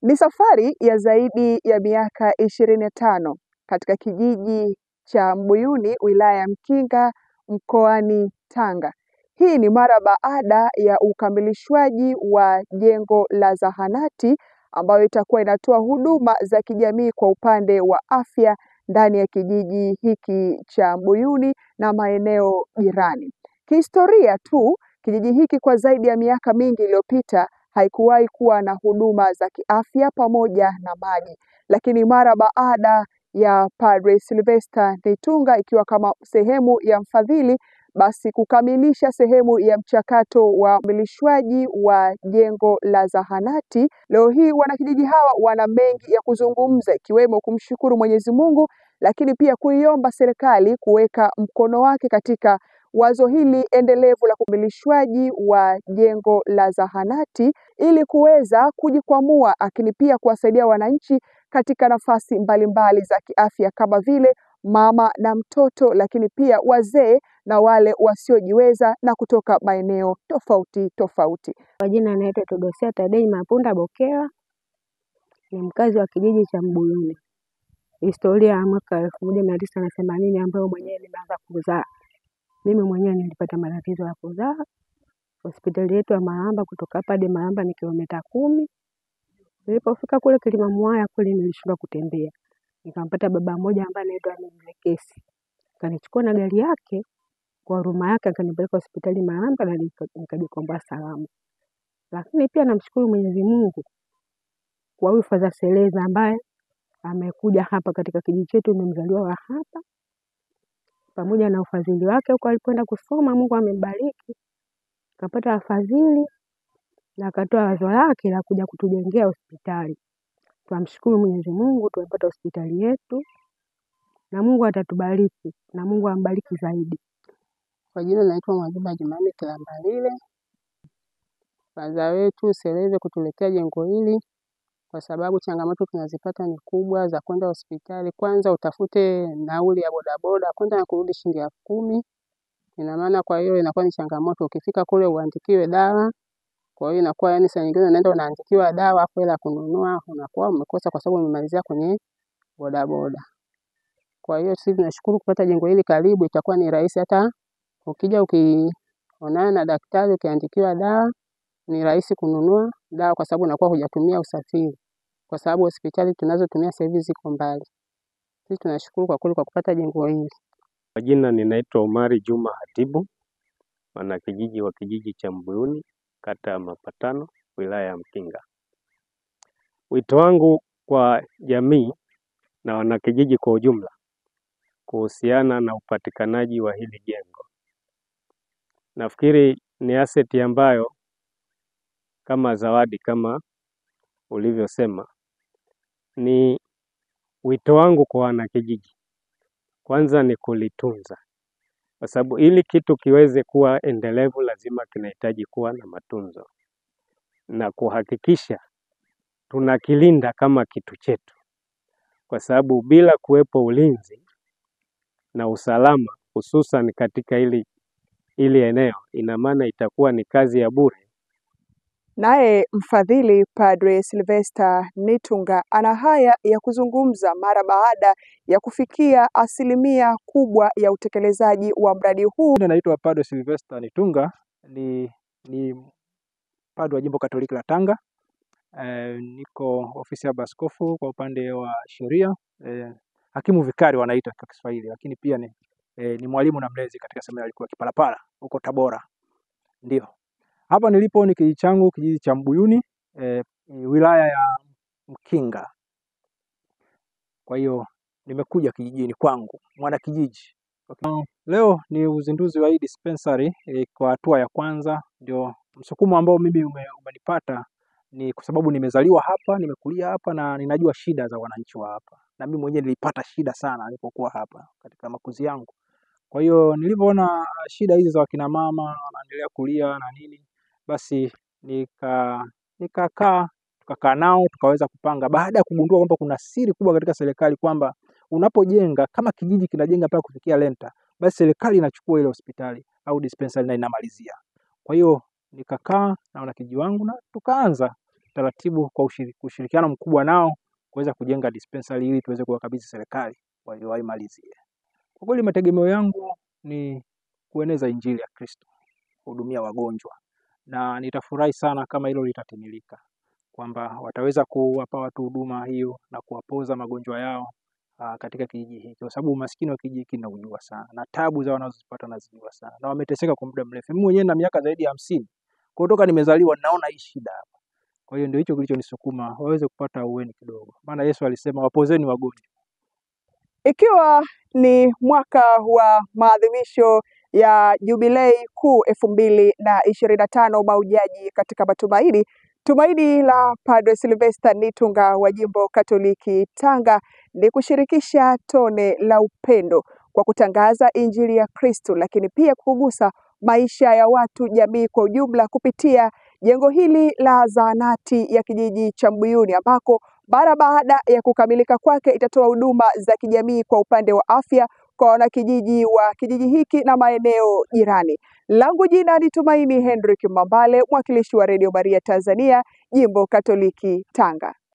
Ni safari ya zaidi ya miaka 25 katika kijiji cha Mbuyuni, wilaya ya Mkinga, mkoani Tanga. Hii ni mara baada ya ukamilishwaji wa jengo la zahanati ambayo itakuwa inatoa huduma za kijamii kwa upande wa afya ndani ya kijiji hiki cha Mbuyuni na maeneo jirani. Kihistoria tu, kijiji hiki kwa zaidi ya miaka mingi iliyopita haikuwahi kuwa na huduma za kiafya pamoja na maji, lakini mara baada ya Padre Sylvester Nitunga ikiwa kama sehemu ya mfadhili, basi kukamilisha sehemu ya mchakato wa ukamilishwaji wa jengo la zahanati, leo hii wanakijiji hawa wana mengi ya kuzungumza, ikiwemo kumshukuru Mwenyezi Mungu, lakini pia kuiomba serikali kuweka mkono wake katika wazo hili endelevu la ukamilishwaji wa jengo la zahanati ili kuweza kujikwamua, lakini pia kuwasaidia wananchi katika nafasi mbalimbali za kiafya kama vile mama na mtoto, lakini pia wazee na wale wasiojiweza na kutoka maeneo tofauti tofauti. Kwa jina naitwa Theodosia Tadei Mapunda Bokela, ni mkazi wa kijiji cha Mbuyuni. Historia ya mwaka 1980 ambayo mwenyewe nimeanza kuzaa. Mimi mwenyewe nilipata matatizo ya kuzaa. Hospitali yetu ya Malamba, kutoka hapa hadi Malamba ni kilomita 10. Nilipofika kule Kilimamwaya kule nilishindwa kutembea. Nikampata baba mmoja ambaye anaitwa Mzekesi. Kanichukua na gari yake, kwa huruma yake akanipeleka hospitali Malamba na nikajikomboa salama. Lakini pia namshukuru Mwenyezi Mungu kwa huyu Father Seleza ambaye amekuja hapa katika kijiji chetu, ni mzaliwa wa hapa. Pamoja na ufadhili wake huko alipoenda kusoma, Mungu amembariki. Kapata afadhili na akatoa wazo lake la kuja kutujengea hospitali. Tunamshukuru Mwenyezi Mungu tumepata hospitali yetu na Mungu atatubariki na Mungu ambariki zaidi. Kwa jina naitwa Mwajuma Jumanne Kilambalile. Father wetu Seleza kutuletea jengo hili kwa sababu changamoto tunazipata ni kubwa za kwenda hospitali. Kwanza utafute nauli ya bodaboda kwenda na kurudi shilingi 10,000. Ina maana kwa hiyo inakuwa ni changamoto, ukifika kule uandikiwe dawa. Kwa hiyo inakuwa yani saa nyingine unaenda unaandikiwa dawa hapo, ila kununua unakuwa umekosa kwa sababu umemalizia kwenye bodaboda. Kwa hiyo sisi tunashukuru kupata jengo hili karibu, itakuwa ni rahisi hata ukija ukionana na daktari ukiandikiwa dawa ni rahisi kununua dawa kwa sababu unakuwa hujatumia usafiri. Kwa sababu hospitali tunazotumia sasa hivi ziko mbali. Sisi tunashukuru kwa kweli kwa kupata jengo hili. Kwa jina ninaitwa Omari Juma Hatibu, mwanakijiji wa kijiji cha Mbuyuni, kata ya Mapatano, wilaya ya Mkinga. Wito wangu kwa jamii na wanakijiji kwa ujumla kuhusiana na upatikanaji wa hili jengo. Nafikiri ni asset ambayo kama zawadi kama ulivyosema. Ni wito wangu kwa wanakijiji. Kwanza ni kulitunza. Kwa sababu ili kitu kiweze kuwa endelevu lazima kinahitaji kuwa na matunzo. Na kuhakikisha tunakilinda kama kitu chetu. Kwa sababu bila kuwepo ulinzi na usalama hususan katika ili eneo, ina maana itakuwa ni kazi ya bure. Naye mfadhili Padre Sylvester Nitunga ana haya ya kuzungumza mara baada ya kufikia asilimia kubwa ya utekelezaji wa mradi huu. Naitwa Padre Sylvester Nitunga, ni padre wa Jimbo Katoliki la Tanga. Niko ofisi ya Baskofu kwa upande wa sheria, hakimu vikari wanaita kwa Kiswahili, lakini pia ni mwalimu na mlezi katika seminari kuu ya Kipalapala huko Tabora. Ndio. Hapa nilipo ni kijiji changu, kijiji cha Mbuyuni, wilaya ya Mkinga. Kwa hiyo nimekuja kijijini kwangu, mwana kijiji. Leo ni uzinduzi wa hii dispensary kwa hatua ya kwanza. Ndio msukumo ambao mimi umenipata ni kwa sababu nimezaliwa hapa, nimekulia hapa na ninajua shida za wananchi wa hapa. Na mimi mwenyewe nilipata shida sana nilipokuwa hapa katika makuzi yangu. Kwa hiyo nilipoona shida hizi za wakina mama wanaendelea kulia na nini, basi tukakaa nao tukaweza kupanga, baada ya kugundua kwamba kuna siri kubwa katika serikali kwamba unapojenga kama kijiji kinajenga mpaka kufikia lenta, basi serikali inachukua ile hospitali au dispensary na inamalizia. Kwa hiyo nikakaa na wanakijiji wangu na tukaanza taratibu kwa ushirikiano mkubwa nao kuweza kujenga dispensary ili tuweze kuwakabidhi serikali waimalizie. Kwa kweli mategemeo yangu ni kueneza injili ya Kristo, kuhudumia wagonjwa, na nitafurahi sana kama hilo litatimilika, kwamba wataweza kuwapa watu huduma hiyo na kuwapoza magonjwa yao katika kijiji hiki, kwa sababu umaskini wa kijiji hiki naujua sana na tabu za wanazozipata nazijua sana, na wameteseka kwa muda mrefu. Mimi mwenyewe na miaka zaidi ya 50 kutoka nimezaliwa naona hii shida hapa. Kwa hiyo ndio hicho kilichonisukuma waweze kupata uweni kidogo, maana Yesu alisema wapozeni wagonjwa. Ikiwa ni mwaka wa maadhimisho ya Jubilei Kuu 2025 Mahujaji katika Matumaini, tumaini la Padre Sylvester Nitunga wa Jimbo Katoliki Tanga ni kushirikisha tone la upendo kwa kutangaza Injili ya Kristo, lakini pia kugusa maisha ya watu, jamii kwa ujumla kupitia jengo hili la zahanati ya kijiji cha Mbuyuni, ambako mara baada ya kukamilika kwake itatoa huduma za kijamii kwa upande wa afya kwa wanakijiji wa kijiji hiki na maeneo jirani. Langu jina ni Tumaini Henrik Mambale, mwakilishi wa Radio Maria Tanzania, Jimbo Katoliki Tanga.